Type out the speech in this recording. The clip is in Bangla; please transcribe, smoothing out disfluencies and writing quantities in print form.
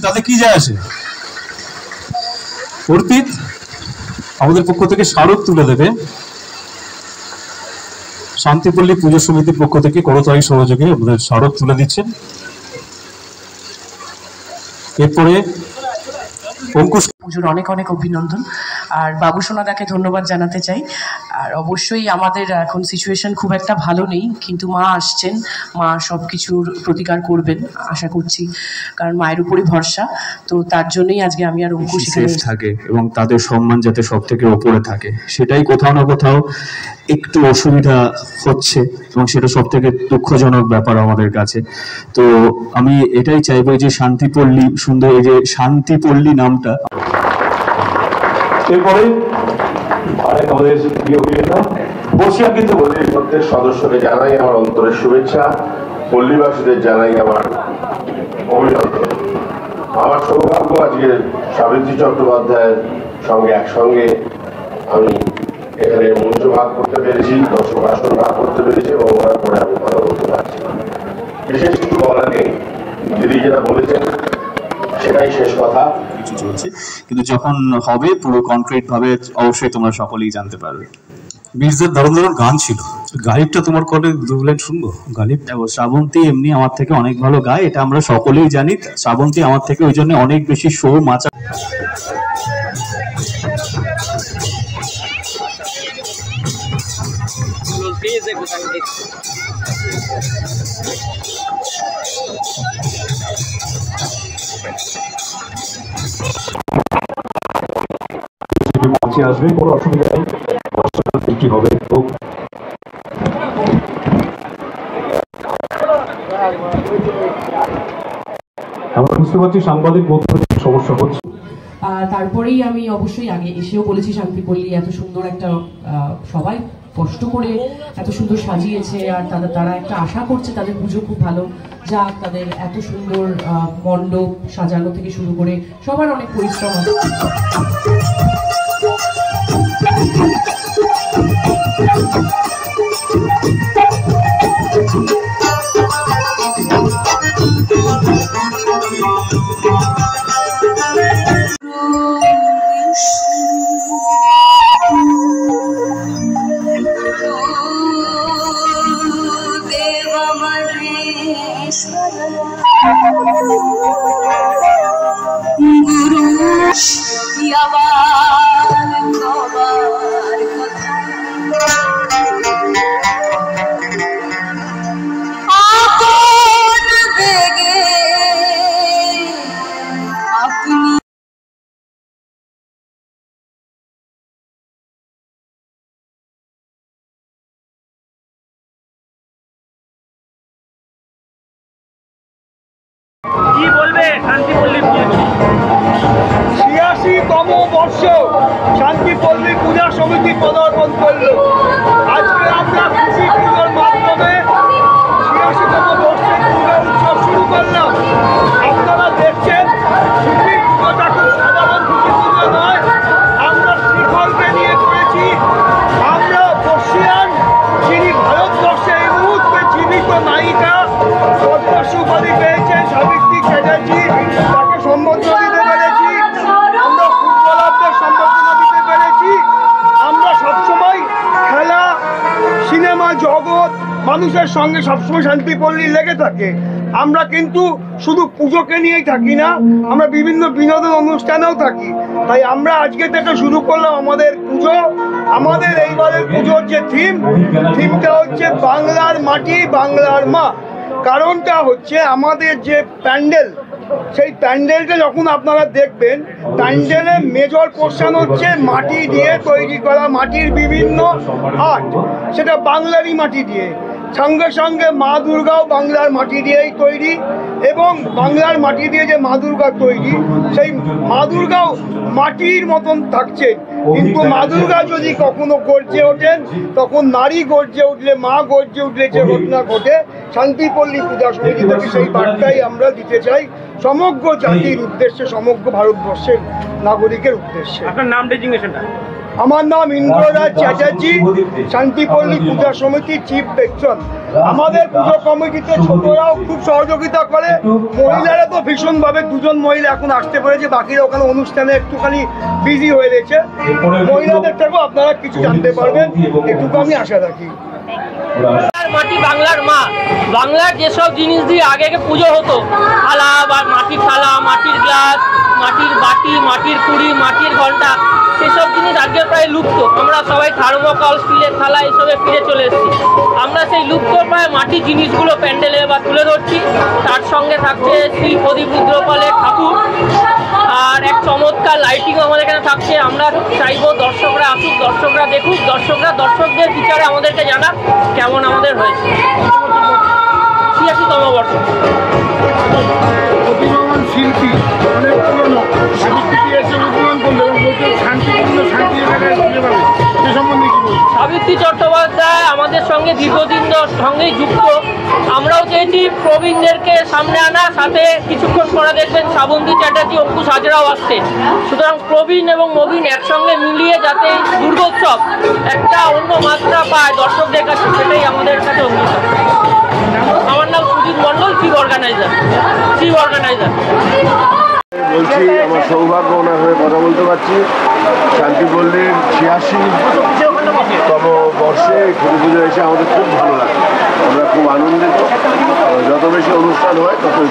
তাতে কি যায় আসে? অর্পিত আমাদের পক্ষ থেকে স্মারক তুলে দেবে শান্তিপল্লী পুজো সমিতির পক্ষ থেকে করতালি সহযোগে আমাদের স্মারক তুলে দিচ্ছেন। এরপরে অঙ্কুশ পুজোর অনেক অনেক অভিনন্দন। আর বাবু সোনাদাকে ধন্যবাদ জানাতে চাই। আর অবশ্যই আমাদের এখন সিচুয়েশন খুব একটা ভালো নেই, কিন্তু মা আসছেন, মা সব কিছুর প্রতিকার করবেন আশা করছি, কারণ মায়ের উপরই ভরসা। তো তার জন্যই আজকে আমি আর অঙ্কুশ সেফ থাকে এবং তাদের সম্মান যাতে সব থেকে ওপরে থাকে, সেটাই কোথাও না কোথাও একটু অসুবিধা হচ্ছে এবং সেটা সব থেকে দুঃখজনক ব্যাপার আমাদের কাছে। তো আমি এটাই চাইবো যে শান্তিপল্লী সুন্দর, এই যে শান্তিপল্লী নামটা। এরপরে আমাদের প্রিয় অভিনেতা বর্ষিয়ান কিন্তু পল্লীর প্রত্যেক সদস্যকে জানাই আমার অন্তরের শুভেচ্ছা, পল্লীবাসীদের জানাই আমার অভিনন্দন। আমার সৌভাগ্য আজকে সাবিত্রী চট্টোপাধ্যায়ের সঙ্গে একসঙ্গে আমি এখানে মঞ্চ ভাগ করতে পেরেছি, দর্শক আসন ভাগ করতে পেরেছি এবং ওনার পরে আমি কথা বলতে পারছি। বিশেষ কিছু বলা নেই, দিদি যেটা বলেছেন সেটাই শেষ কথা। কিছু চলছে, কিন্তু যখন হবে পুরো কনক্রিট ভাবে অবশ্যই তোমরা সকলেই জানতে পারবে। বীরদের দারুণ দারুণ গান ছিল, গালিবটা তোমার করে দু লাইন শুনবো? গালিব দেখো, শ্রাবন্তী এমনি আমার থেকে অনেক ভালো গায়, এটা আমরা সকলেই জানি। শ্রাবন্তী আমার থেকে ওই জন্য অনেক বেশি শো মাচা। আসবে, কোনো অসুবিধা নেই, কি হবে হোক। আমরা বুঝতে পারছি সাংবাদিক বন্ধুদের সমস্যা হচ্ছে। তারপরেই আমি অবশ্যই আগে এসেও বলেছি শান্তিপল্লী এত সুন্দর একটা সবাই কষ্ট করে এত সুন্দর সাজিয়েছে, আর তারা একটা আশা করছে তাদের পুজো খুব ভালো যাক, তাদের এত সুন্দর মণ্ডপ সাজানো থেকে শুরু করে সবার অনেক পরিশ্রম আছে। কি বলবে শান্তিপল্লী 86তম বর্ষ শান্তিপল্লী পূজা সমিতি পদার্পণ করলো। আজকে আমরা কৃষি পুজোর মাধ্যমে 86তম বর্ষের পূজা উৎসব শুরু করলাম। আপনারা দেখছেন কৃষি পুজোটা খুব সাধারণ কৃষি পুজো নয়, আমরা শিখরকে নিয়ে করেছি। আমরা বর্ষিয়ান, যিনি ভারতবর্ষে এই মুহূর্তে জীবিত নায়িকা, পদ্মশ্রী উপাধি পেয়েছেন সাবিত্রী চ্যাটার্জি, তাকে সম্বর্ধনা দিতে পেরেছি। আমরা ফুটবলারদের সম্বর্ধনা দিতে পেরেছি। আমরা সবসময় খেলা, সিনেমা জগৎ, মানুষের সঙ্গে সবসময় শান্তিপল্লী লেগে থাকে। আমরা কিন্তু শুধু পুজোকে নিয়েই থাকি না, আমরা বিভিন্ন বিনোদন অনুষ্ঠানেও থাকি। তাই আমরা আজকে থেকে শুরু করলাম আমাদের পুজো। আমাদের এইবারের পুজোর যে থিমটা হচ্ছে বাংলার মাটি বাংলার মা। কারণটা হচ্ছে আমাদের যে প্যান্ডেল, সেই প্যান্ডেলটা যখন আপনারা দেখবেন, প্যান্ডেলের মেজর পোর্শন হচ্ছে মাটি দিয়ে তৈরি করা, মাটির বিভিন্ন আর্ট, সেটা বাংলারই মাটি দিয়ে। সঙ্গে সঙ্গে মা দুর্গাও বাংলার মাটি দিয়েই তৈরি, এবং বাংলার মাটি দিয়ে যে মা দুর্গা তৈরি, সেই মা দুর্গাও মাটির মতন থাকছে। কিন্তু মা দুর্গা যদি কখনো গর্জে ওঠেন, তখন নারী গর্জে উঠলে, মা গর্জে উঠলে যে ঘটনা ঘটে, শান্তিপল্লী পূজা সমিতি থেকে সেই বার্তাই আমরা দিতে চাই সমগ্র জাতির উদ্দেশ্যে, সমগ্র ভারতবর্ষের নাগরিকের উদ্দেশ্যে। আপনার নাম ডেজিগনেশনটা? আমার নাম ইন্দ্ররাজ চ্যাটার্জি, শান্তিপল্লী পূজা সমিতির চিফ পেট্রন। আমাদের পুজো কমিটিতে ছোটরাও খুব সহযোগিতা করে, মহিলারা তো ভীষণভাবে, দুজন মহিলা এখন আসতে পেরেছে, বাকিরা ওখানে অনুষ্ঠানে একটুখানি বিজি হয়ে রয়েছে। মহিলাদের থেকেও আপনারা কিছু জানতে পারবেন, এটুকু আমি আশা রাখি। মাটি বাংলার মা, বাংলার যেসব জিনিস দিয়ে আগে পুজো হতো, থালা বা মাটির থালা, মাটির গ্লাস, মাটির বাটি, মাটির কুড়ি, মাটির ঘন্টা, সেসব জিনিস আজকে প্রায় লুপ্ত। আমরা সবাই থার্মোকল, স্টিলের থালা এসবে ফিরে চলে এসেছি। আমরা সেই লুপ্ত প্রায় মাটির জিনিসগুলো প্যান্ডেলে বা তুলে ধরছি। তার সঙ্গে থাকছে শিল্পদীপ রুদ্রপালের ঠাকুর, আর এক চমৎকার লাইটিং আমাদের এখানে থাকছে। আমরা চাইবো দর্শকরা আসুক, দর্শকরা দেখুক, দর্শকদের বিচারে আমাদেরকে জানাক কেমন আমাদের হয়েছে। ৮৬তম বর্ষ। প্রতিভাবান শিল্পী, অনেক পুরনো, সাবিত্রী এসে উদ্বোধন করলো এবং বলছে শান্তিপূর্ণ শান্তি জায়গায় খুঁজে পাবে, সে সম্বন্ধে কি বলবো? সাবিত্রী চট্টোপাধ্যায় আমাদের সঙ্গে দীর্ঘদিন সঙ্গেই যুক্ত। আমরাও চেয়েছি প্রবীণদেরকে সামনে আনা, সাথে কিছুক্ষণ পরে দেখবেন শ্রাবন্তী চ্যাটার্জি, অঙ্কুশ হাজরাও আসছে। সুতরাং প্রবীণ এবং নবীন একসঙ্গে মিলিয়ে যাতে দুর্গোৎসব একটা অন্য মাত্রা পায় দর্শকদের কাছে, সেটাই আমাদের কাছে অঙ্গীকার। আমার নাম সুজিত মণ্ডল, চিফ অর্গানাইজার। বলছি আমার সৌভাগ্য ওনার হয়ে কথা বলতে পারছি। শান্তিপল্লীর ৮৬তম বর্ষে খুবই পুজো এসে আমাদের খুব ভালো লাগে, আমরা খুব আনন্দিত। যত বেশি অনুষ্ঠান হয় ততই